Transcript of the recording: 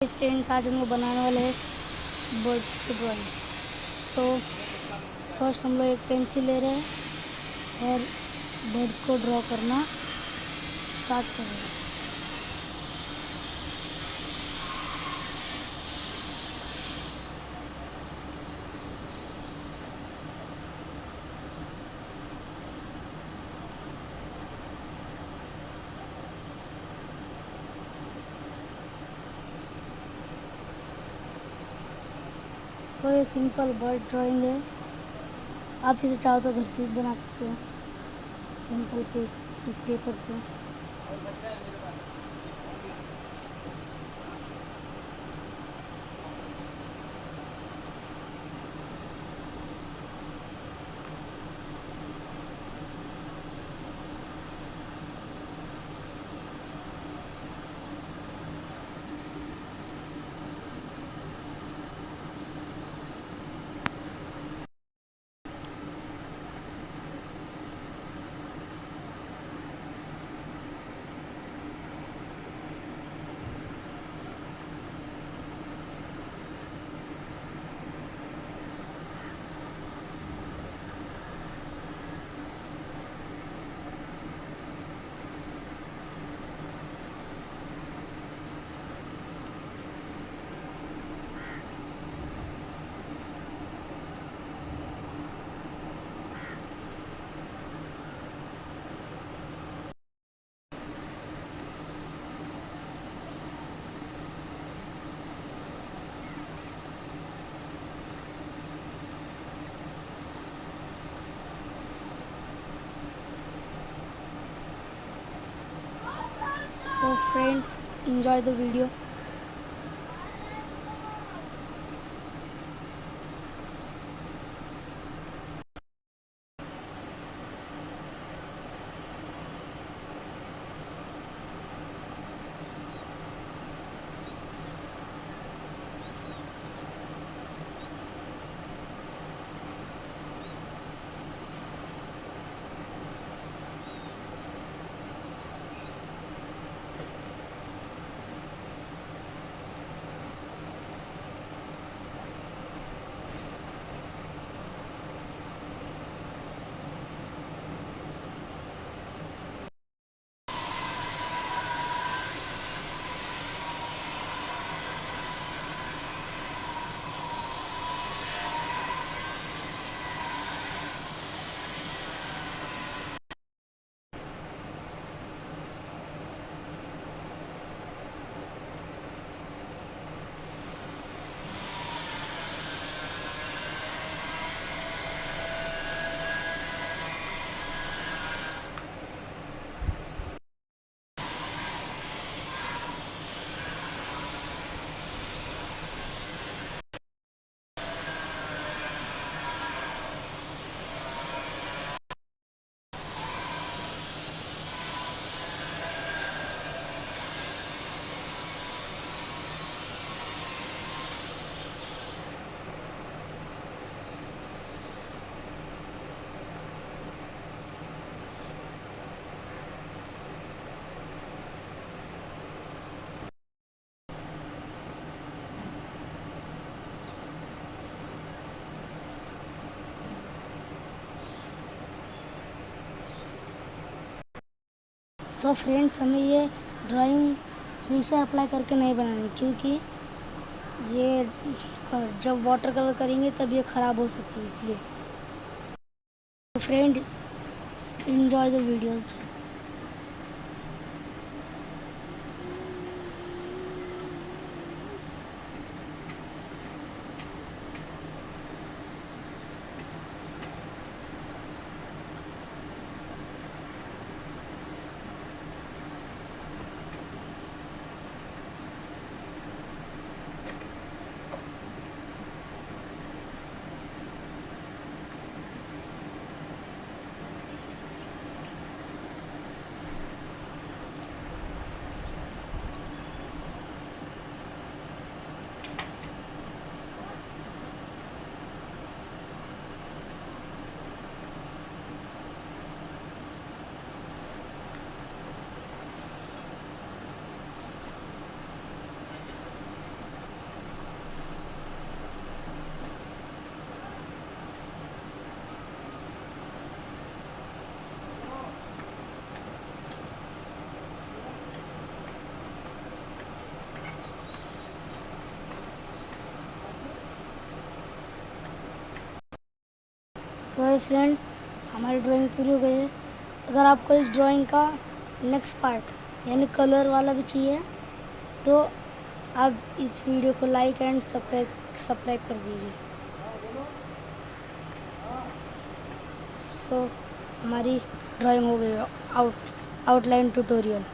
Friends, आज हम लोग बनाने वाले हैं बर्ड्स की ड्राइंग। सो फर्स्ट हम लोग एक पेंसिल ले रहे हैं और बर्ड्स को ड्रॉ करना स्टार्ट कर रहे हैं। सो ये सिंपल बर्ड ड्राइंग है। आप इसे चाहो तो घर पे भी बना सकते हो सिंपल पेपर से। So friends, enjoy the video. So friends, हमें ये ड्राइंग फिर से अप्लाई करके नहीं बनानी, क्योंकि ये जब वाटर कलर करेंगे तब ये ख़राब हो सकती है, इसलिए। Friends, enjoy the videos. So friends, हमारी ड्राइंग पूरी हो गई है। अगर आपको इस ड्राइंग का नेक्स्ट पार्ट यानी कलर वाला भी चाहिए तो आप इस वीडियो को लाइक एंड सब्सक्राइब कर दीजिए। सो हमारी ड्राइंग हो गई आउटलाइन ट्यूटोरियल।